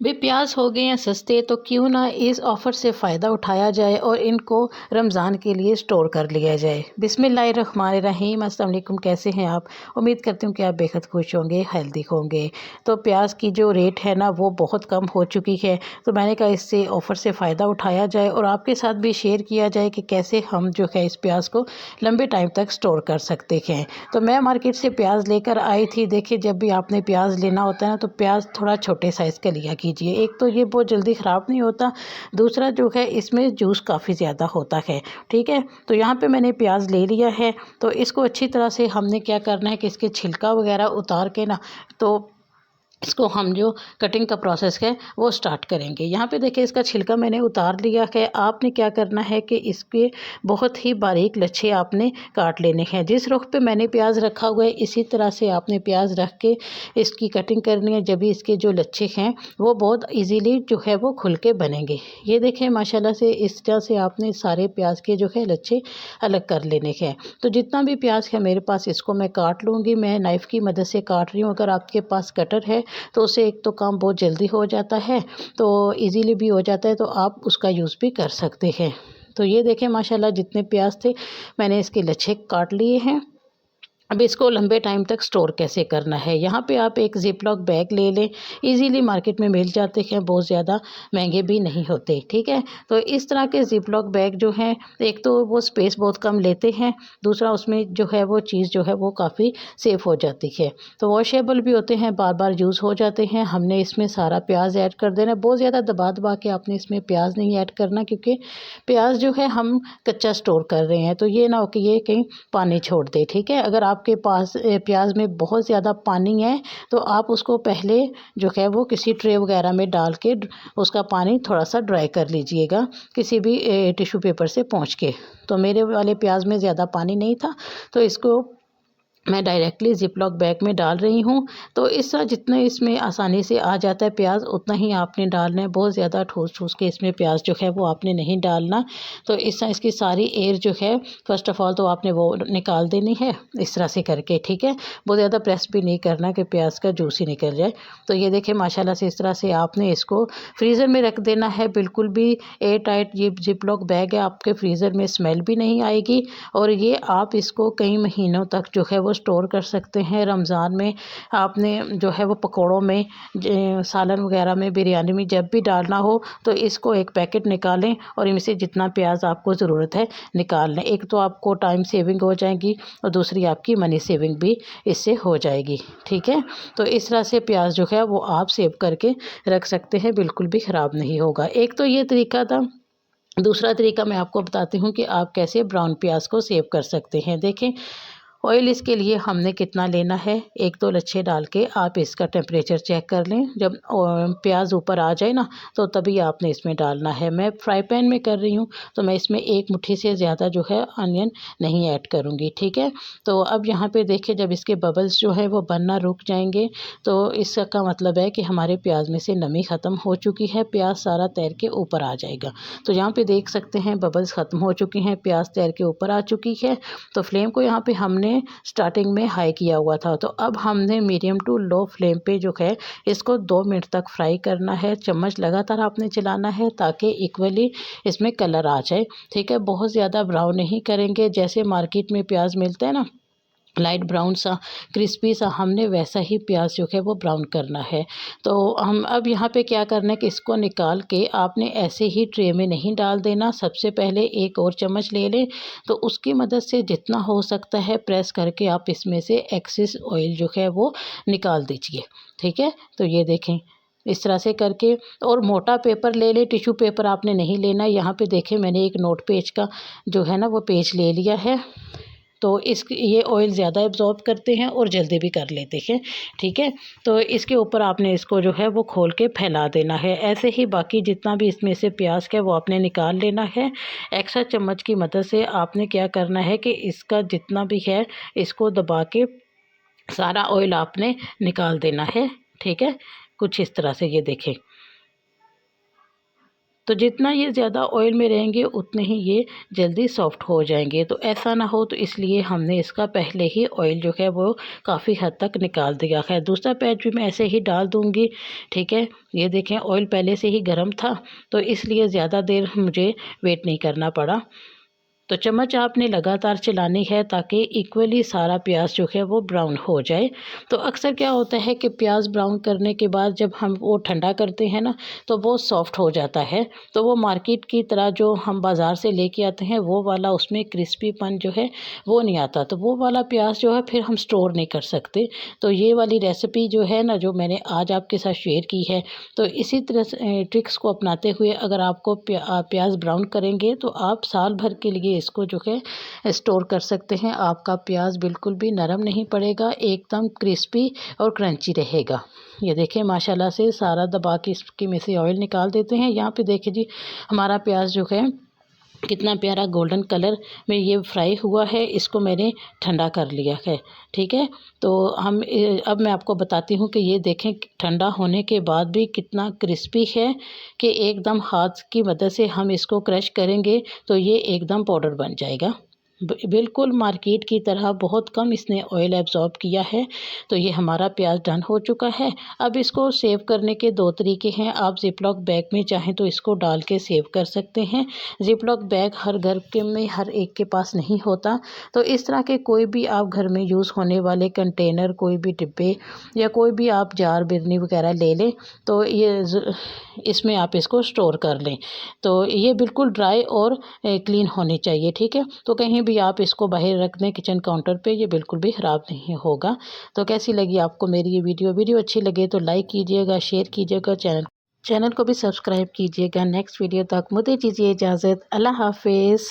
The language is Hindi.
वे प्याज हो गए हैं सस्ते, तो क्यों ना इस ऑफ़र से फ़ायदा उठाया जाए और इनको रमज़ान के लिए स्टोर कर लिया जाए। बिस्मिल्लाहिर्रहमानिर्रहीम। अस्सलाम वालेकुम, कैसे हैं आप? उम्मीद करती हूँ कि आप बेहद खुश होंगे, हेल्दी होंगे। तो प्याज की जो रेट है ना वो बहुत कम हो चुकी है, तो मैंने कहा इससे ऑफ़र से फ़ायदा उठाया जाए और आपके साथ भी शेयर किया जाए कि कैसे हम जो है इस प्याज को लंबे टाइम तक स्टोर कर सकते हैं। तो मैं मार्केट से प्याज लेकर आई थी। देखिए, जब भी आपने प्याज लेना होता है ना तो प्याज थोड़ा छोटे साइज़ का लिया कीजिए। एक तो ये बहुत जल्दी ख़राब नहीं होता, दूसरा जो है इसमें जूस काफ़ी ज़्यादा होता है। ठीक है, तो यहाँ पे मैंने प्याज ले लिया है। तो इसको अच्छी तरह से हमने क्या करना है कि इसके छिलका वगैरह उतार के ना, तो इसको हम जो कटिंग का प्रोसेस है वो स्टार्ट करेंगे। यहाँ पे देखिए इसका छिलका मैंने उतार लिया है। आपने क्या करना है कि इसके बहुत ही बारीक लच्छे आपने काट लेने हैं। जिस रुख पे मैंने प्याज रखा हुआ है इसी तरह से आपने प्याज रख के इसकी कटिंग करनी है। जब भी इसके जो लच्छे हैं वो बहुत ईजीली जो है वो खुल के बनेंगे। ये देखें माशाल्लाह से इस तरह से आपने सारे प्याज के जो है लच्छे अलग कर लेने हैं। तो जितना भी प्याज है मेरे पास इसको मैं काट लूँगी। मैं नाइफ़ की मदद से काट रही हूँ। अगर आपके पास कटर है तो उससे एक तो काम बहुत जल्दी हो जाता है, तो इजीली भी हो जाता है, तो आप उसका यूज़ भी कर सकते हैं। तो ये देखें माशाल्लाह जितने प्याज थे मैंने इसके लच्छे काट लिए हैं। अब इसको लंबे टाइम तक स्टोर कैसे करना है, यहाँ पे आप एक ज़िप-लॉक बैग ले लें। इजीली मार्केट में मिल जाते हैं, बहुत ज़्यादा महंगे भी नहीं होते। ठीक है, तो इस तरह के ज़िप-लॉक बैग जो हैं, एक तो वो स्पेस बहुत कम लेते हैं, दूसरा उसमें जो है वो चीज़ जो है वो काफ़ी सेफ़ हो जाती है। तो वॉशेबल भी होते हैं, बार बार यूज़ हो जाते हैं। हमने इसमें सारा प्याज ऐड कर देना है। बहुत ज़्यादा दबा दबा के आपने इसमें प्याज नहीं ऐड करना, क्योंकि प्याज जो है हम कच्चा स्टोर कर रहे हैं, तो ये ना हो कि ये कहीं पानी छोड़ दे। ठीक है, अगर आपके पास प्याज में बहुत ज़्यादा पानी है तो आप उसको पहले जो है वो किसी ट्रे वगैरह में डाल के उसका पानी थोड़ा सा ड्राई कर लीजिएगा, किसी भी टिश्यू पेपर से पोंछ के। तो मेरे वाले प्याज में ज़्यादा पानी नहीं था, तो इसको मैं डायरेक्टली ज़िप-लॉक बैग में डाल रही हूँ। तो इस तरह जितना इसमें आसानी से आ जाता है प्याज उतना ही आपने डालना है। बहुत ज़्यादा ठूस-ठूस के इसमें प्याज जो है वो आपने नहीं डालना। तो इस तरह इसकी सारी एयर जो है फ़र्स्ट ऑफ़ ऑल तो आपने वो निकाल देनी है इस तरह से करके। ठीक है, बहुत ज़्यादा प्रेस भी नहीं करना कि प्याज का जूस ही निकल जाए। तो ये देखिए माशाल्लाह से इस तरह से आपने इसको फ्रीज़र में रख देना है। बिल्कुल भी एयर टाइट ये ज़िप-लॉक बैग है, आपके फ्रीज़र में स्मेल भी नहीं आएगी और ये आप इसको कई महीनों तक जो है वो स्टोर कर सकते हैं। रमज़ान में आपने जो है वो पकौड़ों में, सालन वगैरह में, बिरयानी में जब भी डालना हो तो इसको एक पैकेट निकालें और इनमें से जितना प्याज आपको ज़रूरत है निकाल लें। एक तो आपको टाइम सेविंग हो जाएगी और दूसरी आपकी मनी सेविंग भी इससे हो जाएगी। ठीक है, तो इस तरह से प्याज जो है वो आप सेव करके रख सकते हैं, बिल्कुल भी ख़राब नहीं होगा। एक तो ये तरीका था। दूसरा तरीका मैं आपको बताती हूँ कि आप कैसे ब्राउन प्याज को सेव कर सकते हैं। देखें, ऑयल इसके लिए हमने कितना लेना है, एक दो लच्छे डाल के आप इसका टेम्परेचर चेक कर लें। जब प्याज ऊपर आ जाए ना तो तभी आपने इसमें डालना है। मैं फ्राई पैन में कर रही हूँ तो मैं इसमें एक मुट्ठी से ज़्यादा जो है अनियन नहीं ऐड करूँगी। ठीक है, तो अब यहाँ पे देखिए जब इसके बबल्स जो है वो बनना रुक जाएंगे तो इसका मतलब है कि हमारे प्याज में से नमी ख़त्म हो चुकी है, प्याज सारा तैर के ऊपर आ जाएगा। तो यहाँ पे देख सकते हैं बबल्स ख़त्म हो चुकी हैं, प्याज तैर के ऊपर आ चुकी है। तो फ्लेम को यहाँ पे हमने स्टार्टिंग में हाई किया हुआ था, तो अब हमने मीडियम टू लो फ्लेम पे जो है इसको 2 मिनट तक फ्राई करना है। चम्मच लगातार आपने चलाना है ताकि इक्वली इसमें कलर आ जाए। ठीक है, बहुत ज़्यादा ब्राउन नहीं करेंगे, जैसे मार्केट में प्याज मिलता है ना लाइट ब्राउन सा, क्रिस्पी सा, हमने वैसा ही प्याज जो है वो ब्राउन करना है। तो हम अब यहाँ पे क्या करना है कि इसको निकाल के आपने ऐसे ही ट्रे में नहीं डाल देना। सबसे पहले एक और चम्मच ले लें, तो उसकी मदद से जितना हो सकता है प्रेस करके आप इसमें से एक्सेस ऑयल जो है वो निकाल दीजिए। ठीक है, तो ये देखें इस तरह से करके, और मोटा पेपर ले लें, टिश्यू पेपर आपने नहीं लेना। यहाँ पे देखें मैंने एक नोट पेज का जो है ना वो पेज ले लिया है। तो ये ऑयल ज़्यादा एब्ज़ॉर्ब करते हैं और जल्दी भी कर लेते हैं। ठीक है, तो इसके ऊपर आपने इसको जो है वो खोल के फैला देना है। ऐसे ही बाकी जितना भी इसमें से प्याज है वो आपने निकाल लेना है। एक्स्ट्रा चम्मच की मदद से आपने क्या करना है कि इसका जितना भी है इसको दबा के सारा ऑयल आपने निकाल देना है। ठीक है, कुछ इस तरह से ये देखें। तो जितना ये ज़्यादा ऑयल में रहेंगे उतने ही ये जल्दी सॉफ्ट हो जाएंगे। तो ऐसा ना हो, तो इसलिए हमने इसका पहले ही ऑयल जो है वो काफ़ी हद तक निकाल दिया है। दूसरा पैच भी मैं ऐसे ही डाल दूँगी, ठीक है। ये देखें ऑयल पहले से ही गर्म था, तो इसलिए ज़्यादा देर मुझे वेट नहीं करना पड़ा। तो चम्मच आपने लगातार चलानी है ताकि इक्वली सारा प्याज जो है वो ब्राउन हो जाए। तो अक्सर क्या होता है कि प्याज ब्राउन करने के बाद जब हम वो ठंडा करते हैं ना, तो वो सॉफ्ट हो जाता है। तो वो मार्केट की तरह जो हम बाज़ार से लेके आते हैं वो वाला उसमें क्रिस्पीपन जो है वो नहीं आता। तो वो वाला प्याज जो है फिर हम स्टोर नहीं कर सकते। तो ये वाली रेसिपी जो है ना, जो मैंने आज आपके साथ शेयर की है, तो इसी तरह से ट्रिक्स को अपनाते हुए अगर आपको प्याज ब्राउन करेंगे तो आप साल भर के लिए इसको जो है स्टोर कर सकते हैं। आपका प्याज बिल्कुल भी नरम नहीं पड़ेगा, एकदम क्रिस्पी और क्रंची रहेगा। ये देखें माशाल्लाह से सारा दबा के इसकी में से ऑयल निकाल देते हैं। यहाँ पे देखिए जी, हमारा प्याज जो है कितना प्यारा गोल्डन कलर में ये फ्राई हुआ है। इसको मैंने ठंडा कर लिया है, ठीक है। तो अब मैं आपको बताती हूँ कि ये देखें ठंडा होने के बाद भी कितना क्रिस्पी है कि एकदम हाथ की मदद से हम इसको क्रश करेंगे तो ये एकदम पाउडर बन जाएगा। बिल्कुल मार्केट की तरह बहुत कम इसने ऑयल एब्जॉर्ब किया है। तो ये हमारा प्याज डन हो चुका है। अब इसको सेव करने के दो तरीके हैं। आप जिपलॉक बैग में चाहें तो इसको डाल के सेव कर सकते हैं। जिपलॉक बैग हर घर के में हर एक के पास नहीं होता। तो इस तरह के कोई भी आप घर में यूज़ होने वाले कंटेनर, कोई भी डिब्बे या कोई भी आप जार बिरनी वगैरह ले लें, तो इसमें आप इसको स्टोर कर लें। तो ये बिल्कुल ड्राई और क्लीन होनी चाहिए, ठीक है। तो कहीं भी आप इसको बाहर रख दें किचन काउंटर पे, ये बिल्कुल भी ख़राब नहीं होगा। तो कैसी लगी आपको मेरी ये वीडियो अच्छी लगे तो लाइक कीजिएगा, शेयर कीजिएगा, चैनल को भी सब्सक्राइब कीजिएगा। नेक्स्ट वीडियो तक मुझे दीजिए इजाज़त। अल्लाह हाफिज़।